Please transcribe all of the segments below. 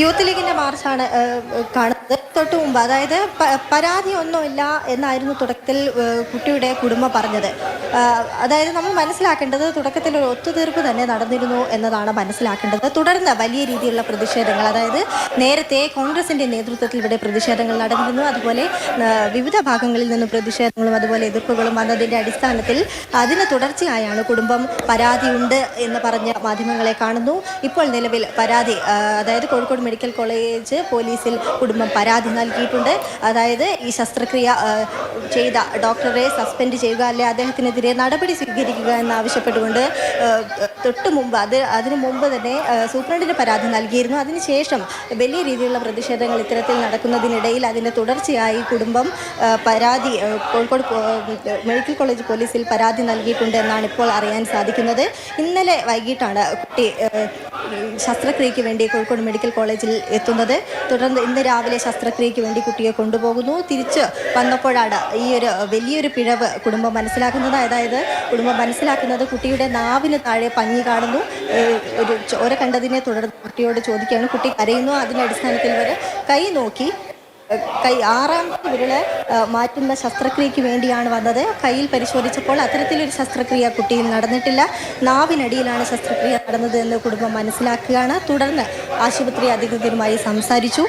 Youth ലീഗിന്റെ മാർച്ചാണ് കാണുന്നത്. തൊട്ടു മുമ്പ് അതായത് പരാതിയൊന്നുമില്ല എന്നായിരുന്നു തുടക്കത്തിൽ കുട്ടിയുടെ കുടുംബം പറഞ്ഞത്. അതായത് നമ്മൾ മനസ്സിലാക്കേണ്ടത് തുടക്കത്തിൽ ഒരു ഒത്തുതീർപ്പ് തന്നെ നടന്നിരുന്നു എന്നതാണ് മനസ്സിലാക്കേണ്ടത്. തുടർന്ന് വലിയ രീതിയിലുള്ള പ്രതിഷേധങ്ങൾ, അതായത് നേരത്തെ കോൺഗ്രസിന്റെ നേതൃത്വത്തിൽ ഇവിടെ പ്രതിഷേധങ്ങൾ നടന്നിരുന്നു. അതുപോലെ വിവിധ ഭാഗങ്ങളിൽ നിന്ന് പ്രതിഷേധങ്ങളും അതുപോലെ എതിർപ്പുകളും വന്നതിന്റെ അടിസ്ഥാനത്തിൽ അതിന് തുടർച്ചയായാണ് കുടുംബം പരാതിയുണ്ട് എന്ന് പറഞ്ഞ് മാധ്യമങ്ങളെ കാണുന്നു. ഇപ്പോൾ നിലവിൽ പരാതി, അതായത് കോഴിക്കോട് മെഡിക്കൽ കോളേജ് പോലീസിൽ കുടുംബം പരാതി നൽകിയിട്ടുണ്ട്. അതായത് ഈ ശസ്ത്രക്രിയ ചെയ്ത ഡോക്ടറെ സസ്പെൻഡ് ചെയ്യുക, അല്ലെ അദ്ദേഹത്തിനെതിരെ നടപടി സ്വീകരിക്കുക എന്നാവശ്യപ്പെട്ടുകൊണ്ട് തൊട്ട് മുമ്പ് അതിനു മുമ്പ് തന്നെ സൂപ്രണ്ടിന് പരാതി നൽകിയിരുന്നു. അതിനുശേഷം വലിയ രീതിയിലുള്ള പ്രതിഷേധങ്ങൾ ഇത്തരത്തിൽ നടക്കുന്നതിനിടയിൽ അതിൻ്റെ തുടർച്ചയായി കുടുംബം പരാതി കോഴിക്കോട് മെഡിക്കൽ കോളേജ് പോലീസിൽ പരാതി നൽകിയിട്ടുണ്ട് എന്നാണ് ഇപ്പോൾ അറിയാൻ സാധിക്കുന്നത്. ഇന്നലെ വൈകിട്ടാണ് കുട്ടി ശസ്ത്രക്രിയയ്ക്ക് വേണ്ടി കോഴിക്കോട് മെഡിക്കൽ കോളേജിൽ എത്തുന്നത്. തുടർന്ന് ഇന്ന് രാവിലെ ശസ്ത്രക്രിയയ്ക്ക് വേണ്ടി കുട്ടിയെ കൊണ്ടുപോകുന്നു. തിരിച്ച് വന്നപ്പോഴാണ് ഈ ഒരു വലിയൊരു പിഴവ് കുടുംബം മനസ്സിലാക്കുന്നത്. അതായത് കുടുംബം മനസ്സിലാക്കുന്നത് കുട്ടിയുടെ നാവിന് താഴെ പഞ്ഞി കാണുന്നു. ഒരു ചോര കണ്ടതിനെ തുടർന്ന് കുട്ടിയോട് ചോദിക്കുകയാണ്. കുട്ടി കരയുന്നു. അതിൻ്റെ അടിസ്ഥാനത്തിൽ വരെ കൈ നോക്കി ആറാമത്തെ വിരല് മാറ്റുന്ന ശസ്ത്രക്രിയയ്ക്ക് വേണ്ടിയാണ് വന്നത്. കയ്യിൽ പരിശോധിച്ചപ്പോൾ അത്തരത്തിലൊരു ശസ്ത്രക്രിയ കുട്ടിയിൽ നടന്നിട്ടില്ല. നാവിനടിയിലാണ് ശസ്ത്രക്രിയ നടന്നത് എന്ന് കുടുംബം മനസ്സിലാക്കുകയാണ്. തുടർന്ന് ആശുപത്രി അധികൃതരുമായി സംസാരിച്ചു.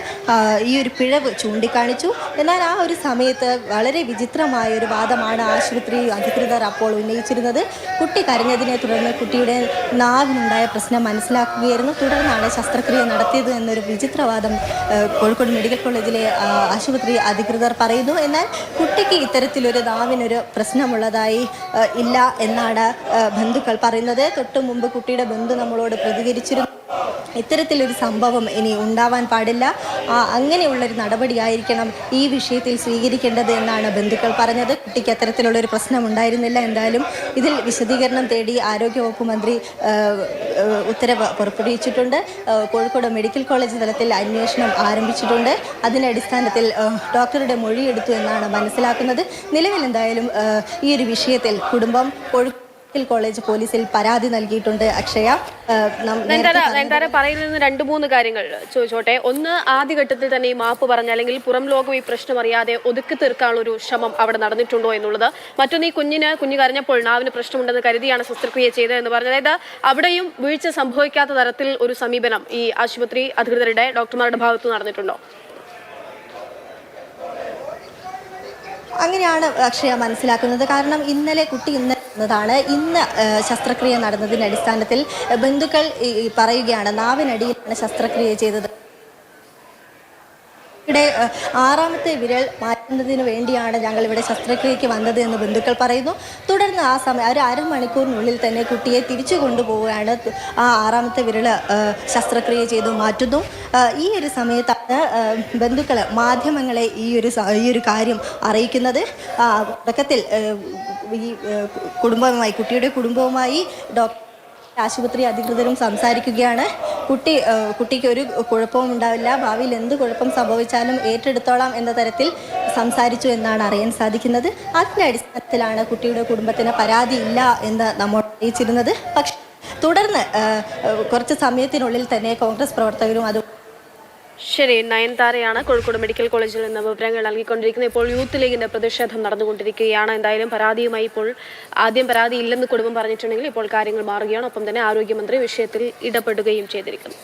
ഈ ഒരു പിഴവ് ചൂണ്ടിക്കാണിച്ചു. എന്നാൽ ആ ഒരു സമയത്ത് വളരെ വിചിത്രമായ ഒരു വാദമാണ് ആശുപത്രി അധികൃതർ അപ്പോൾ ഉന്നയിച്ചിരുന്നത്. കുട്ടി കരഞ്ഞതിനെ തുടർന്ന് കുട്ടിയുടെ നാവിനുണ്ടായ പ്രശ്നം മനസ്സിലാക്കുകയായിരുന്നു. തുടർന്നാണ് ശസ്ത്രക്രിയ നടത്തിയത് എന്നൊരു വിചിത്രവാദം കോഴിക്കോട് മെഡിക്കൽ കോളേജിലെ ആശുപത്രി അധികൃതർ പറയുന്നു. എന്നാൽ കുട്ടിക്ക് ഇത്തരത്തിലൊരു നാവിനൊരു പ്രശ്നമുള്ളതായി ഇല്ല എന്നാണ് ബന്ധുക്കൾ പറയുന്നത്. തൊട്ടു മുമ്പ് കുട്ടിയുടെ ബന്ധു നമ്മളോട് പ്രതികരിച്ചിരുന്നു. ഇത്തരത്തിലൊരു സംഭവം ഇനി ഉണ്ടാവാൻ പാടില്ല, അങ്ങനെയുള്ളൊരു നടപടിയായിരിക്കണം ഈ വിഷയത്തിൽ സ്വീകരിക്കേണ്ടത് എന്നാണ് ബന്ധുക്കൾ പറഞ്ഞത്. കുട്ടിക്ക് അത്തരത്തിലുള്ളൊരു പ്രശ്നം ഉണ്ടായിരുന്നില്ല. എന്തായാലും ഇതിൽ വിശദീകരണം തേടി ആരോഗ്യവകുപ്പ് മന്ത്രി ഉത്തരവ് പുറപ്പെടുവിച്ചിട്ടുണ്ട്. കോഴിക്കോട് മെഡിക്കൽ കോളേജ് തലത്തിൽ അന്വേഷണം ആരംഭിച്ചിട്ടുണ്ട്. അതിൻ്റെ അടിസ്ഥാനത്തിൽ ഡോക്ടറുടെ മൊഴിയെടുത്തു എന്നാണ് മനസ്സിലാക്കുന്നത്. നിലവിൽ എന്തായാലും ഈ ഒരു വിഷയത്തിൽ കുടുംബം മെഡിക്കൽ കോളേജ് പോലീസിൽ പരാതി നൽകിയിട്ടുണ്ട്. അക്ഷയ, പറയുന്ന 2-3 കാര്യങ്ങൾ ചോദിച്ചോട്ടെ. ഒന്ന്, ആദ്യഘട്ടത്തിൽ തന്നെ ഈ മാപ്പ് പറഞ്ഞ അല്ലെങ്കിൽ പുറം ലോകം ഈ പ്രശ്നം അറിയാതെ ഒതുക്കി തീർക്കാനുള്ള ഒരു ശ്രമം അവിടെ നടന്നിട്ടുണ്ടോ എന്നുള്ളത്. മറ്റൊന്ന്, ഈ കുഞ്ഞ് കരഞ്ഞപ്പോൾ നാവിന് പ്രശ്നമുണ്ടെന്ന് കരുതിയാണ് ശസ്ത്രക്രിയ ചെയ്തത് എന്ന് പറഞ്ഞത്. അതായത് അവിടെയും വീഴ്ച സംഭവിക്കാത്ത തരത്തിൽ ഒരു സമീപനം ഈ ആശുപത്രി അധികൃതരുടെ ഡോക്ടർമാരുടെ ഭാഗത്ത് നടന്നിട്ടുണ്ടോ? അങ്ങനെയാണ് അക്ഷയ മനസ്സിലാക്കുന്നത്. കാരണം ഇന്നലെ കുട്ടി എന്നതാണ് ഇന്ന് ശസ്ത്രക്രിയ നടന്നതിൻ്റെ അടിസ്ഥാനത്തിൽ ബന്ധുക്കൾ പറയുകയാണ് നാവിനടിയിലാണ് ശസ്ത്രക്രിയ ചെയ്തത്. ഇവിടെ ആറാമത്തെ വിരൽ മാറ്റുന്നതിന് വേണ്ടിയാണ് ഞങ്ങൾ ഇവിടെ ശസ്ത്രക്രിയയ്ക്ക് വന്നത് എന്ന് ബന്ധുക്കൾ പറയുന്നു. തുടർന്ന് ആ സമയം ഒരു അരമണിക്കൂറിനുള്ളിൽ തന്നെ കുട്ടിയെ തിരിച്ചു കൊണ്ടുപോവുകയാണ്. ആ ആറാമത്തെ വിരൽ ശസ്ത്രക്രിയ ചെയ്തു മാറ്റുന്നു. ഈ ഒരു സമയത്താണ് ബന്ധുക്കൾ മാധ്യമങ്ങളെ ഈ ഒരു കാര്യം അറിയിക്കുന്നത്. തുടക്കത്തിൽ ഈ കുട്ടിയുടെ കുടുംബവുമായി ആശുപത്രി അധികൃതരും സംസാരിക്കുകയാണ്. കുട്ടിക്ക് ഒരു കുഴപ്പവും ഉണ്ടാവില്ല, ഭാവിയിൽ എന്ത് കുഴപ്പം സംഭവിച്ചാലും ഏറ്റെടുത്തോളാം എന്ന തരത്തിൽ സംസാരിച്ചു എന്നാണ് അറിയാൻ സാധിക്കുന്നത്. അതിൻ്റെ അടിസ്ഥാനത്തിലാണ് കുട്ടിയുടെ കുടുംബത്തിന് പരാതി ഇല്ല എന്ന് നമ്മൾ അറിയിച്ചിരുന്നത്. പക്ഷേ തുടർന്ന് കുറച്ച് സമയത്തിനുള്ളിൽ തന്നെ കോൺഗ്രസ് പ്രവർത്തകരും അത് ശരി. നയൻതാരയാണ് കോഴിക്കോട് മെഡിക്കൽ കോളേജിൽ നിന്ന് വിവരങ്ങൾ നൽകിക്കൊണ്ടിരിക്കുന്നത്. ഇപ്പോൾ യൂത്ത് ലീഗിന്റെ പ്രതിഷേധം നടന്നുകൊണ്ടിരിക്കുകയാണ്. എന്തായാലും പരാതിയുമായി ഇപ്പോൾ ആദ്യം പരാതി ഇല്ലെന്ന് കുടുംബം പറഞ്ഞിട്ടുണ്ടെങ്കിൽ ഇപ്പോൾ കാര്യങ്ങൾ മാറുകയാണ്. ഒപ്പം തന്നെ ആരോഗ്യമന്ത്രി വിഷയത്തിൽ ഇടപെടുകയും ചെയ്തിരിക്കുന്നു.